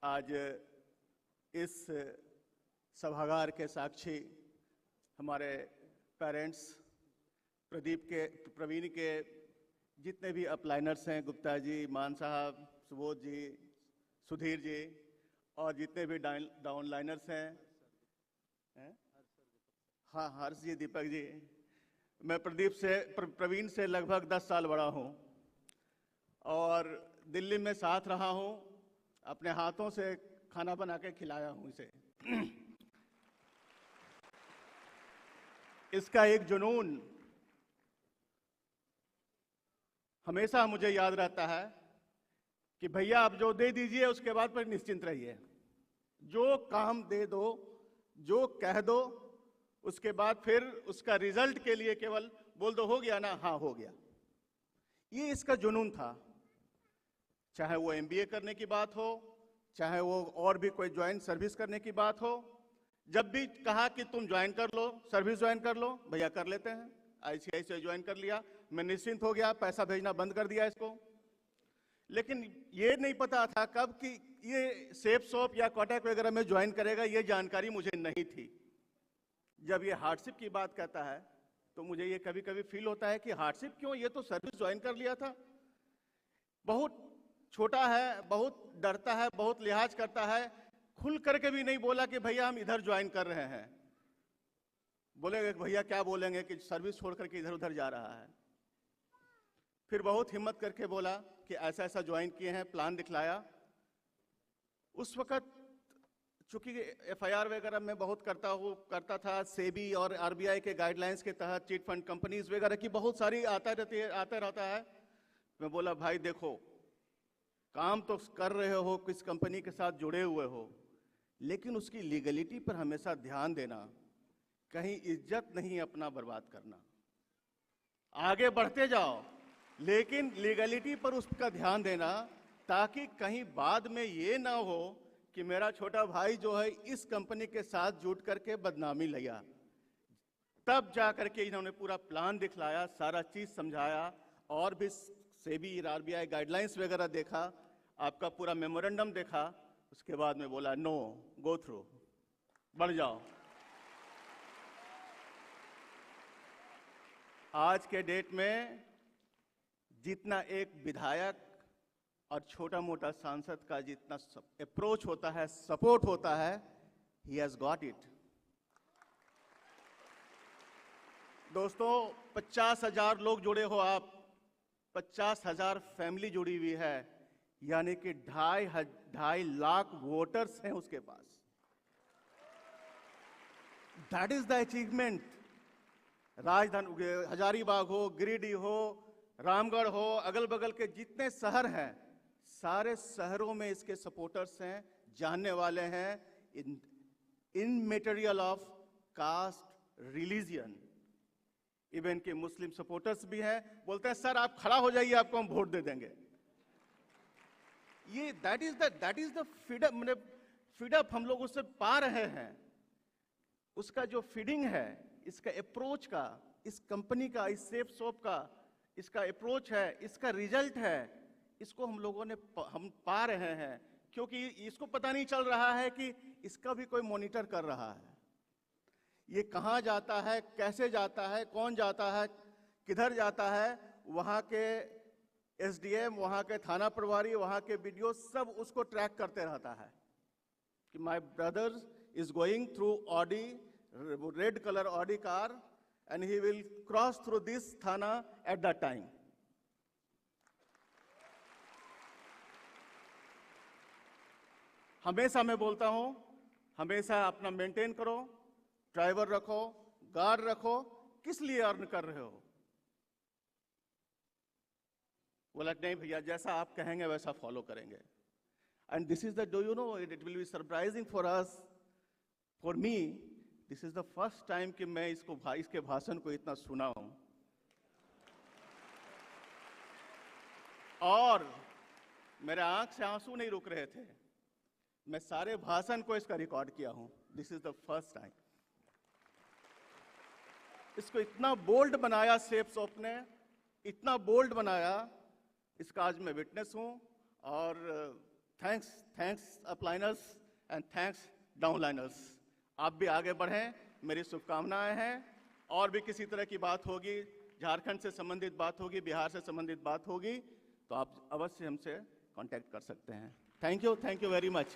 आज इस सभागार के साक्षी हमारे पेरेंट्स, प्रवीण के जितने भी अपलाइनर्स हैं, गुप्ता जी, मान साहब, सुबोध जी, सुधीर जी, और जितने भी डाउनलाइनर्स हैं, हाँ, हर्ष जी, दीपक जी। मैं प्रवीण से लगभग 10 साल बड़ा हूँ और दिल्ली में साथ रहा हूँ। अपने हाथों से खाना बना के खिलाया हूँ इसे। इसका एक जुनून हमेशा मुझे याद रहता है कि भैया आप जो दे दीजिए उसके बाद पर निश्चिंत रहिए। जो काम दे दो, जो कह दो, उसके बाद फिर उसका रिजल्ट के लिए केवल बोल दो हो गया ना, हाँ हो गया। ये इसका जुनून था। चाहे वो एमबीए करने की बात हो, चाहे वो और भी कोई ज्वाइन सर्विस करने की बात हो, जब भी कहा कि तुम ज्वाइन कर लो, सर्विस ज्वाइन कर लो, भैया कर लेते हैं। आईसीआईसीआई ज्वाइन कर लिया, मैं निश्चिंत हो गया, पैसा भेजना बंद कर दिया इसको। लेकिन ये नहीं पता था कब कि ये सेफ शॉप या कॉन्टैक्ट वगैरह में ज्वाइन करेगा, ये जानकारी मुझे नहीं थी। जब ये हार्डशिप की बात कहता है तो मुझे ये कभी कभी फील होता है कि हार्डशिप क्यों, ये तो सर्विस ज्वाइन कर लिया था। बहुत छोटा है, बहुत डरता है, बहुत लिहाज करता है, खुल करके भी नहीं बोला कि भैया हम इधर ज्वाइन कर रहे हैं। बोलेंगे भैया क्या बोलेंगे कि सर्विस छोड़ करके इधर उधर जा रहा है। फिर बहुत हिम्मत करके बोला कि ऐसा ऐसा ज्वाइन किए हैं, प्लान दिखलाया। उस वक्त चूंकि एफआईआर वगैरह में बहुत करता था, सेबी और आरबीआई के गाइडलाइंस के तहत चिट फंड कंपनीज वगैरह की बहुत सारी आता रहता है। मैं बोला भाई देखो, काम तो कर रहे हो, किस कंपनी के साथ जुड़े हुए हो, लेकिन उसकी लीगलिटी पर हमेशा ध्यान देना, कहीं इज्जत नहीं अपना बर्बाद करना। आगे बढ़ते जाओ लेकिन लीगलिटी पर उसका ध्यान देना, ताकि कहीं बाद में ये ना हो कि मेरा छोटा भाई जो है इस कंपनी के साथ जुट करके बदनामी लिया। तब जा करके इन्होंने पूरा प्लान दिखलाया, सारा चीज समझाया, और भी सेबी आरबीआई गाइडलाइंस वगैरह देखा, आपका पूरा मेमोरेंडम देखा। उसके बाद में बोला नो, गो थ्रू, बढ़ जाओ। आज के डेट में जितना एक विधायक और छोटा मोटा सांसद का जितना अप्रोच होता है, सपोर्ट होता है, ही हैज गॉट इट। दोस्तों, 50,000 लोग जुड़े हो आप, 50,000 फैमिली जुड़ी हुई है, यानी कि 2.5 लाख वोटर्स हैं उसके पास। That is the achievement. राजधानी हजारीबाग हो, गिरिडीह हो, रामगढ़ हो, अगल बगल के जितने शहर हैं, सारे शहरों में इसके सपोर्टर्स हैं, जानने वाले हैं। In material of caste, religion, even के मुस्लिम सपोर्टर्स भी हैं, बोलते हैं सर आप खड़ा हो जाइए, आपको हम वोट दे देंगे। ये दैट इज द फीडअप हम लोग उससे पा रहे हैं। उसका जो फीडिंग है, इसका अप्रोच का, इस कंपनी का, इस सेफ शॉप का इसका अप्रोच है, इसका रिजल्ट है, इसको हम लोगों ने हम पा रहे हैं, क्योंकि इसको पता नहीं चल रहा है कि इसका भी कोई मॉनिटर कर रहा है। ये कहाँ जाता है, कैसे जाता है, कौन जाता है, किधर जाता है, वहाँ के एसडीएम, वहाँ के थाना प्रभारी, वहाँ के बीडीओ सब उसको ट्रैक करते रहता है कि my brother is going through Audi, red colour Audi car, and he will cross through this thana at that time. हमेशा मैं बोलता हूं, हमेशा अपना मेंटेन करो, ड्राइवर रखो, गार्ड रखो। किस लिए अर्न कर रहे हो? बोला नहीं भैया, जैसा आप कहेंगे वैसा फॉलो करेंगे। And this is the, do you know, it will be surprising for us, for me, this is the first time कि मैं इसके भाषण को इतना सुना हूं। और मेरे आंख से आंसू नहीं रुक रहे थे। मैं सारे भाषण को इसका रिकॉर्ड किया हूं। This is the first time. इसको इतना बोल्ड बनाया सेफ शॉप ने, इतना बोल्ड बनाया, इसका आज मैं विटनेस हूं। और थैंक्स अपलाइनर्स एंड थैंक्स डाउनलाइनर्स। आप भी आगे बढ़ें, मेरी शुभकामनाएं हैं। और भी किसी तरह की बात होगी, झारखंड से संबंधित बात होगी, बिहार से संबंधित बात होगी, तो आप अवश्य हमसे कांटेक्ट कर सकते हैं। Thank you very much.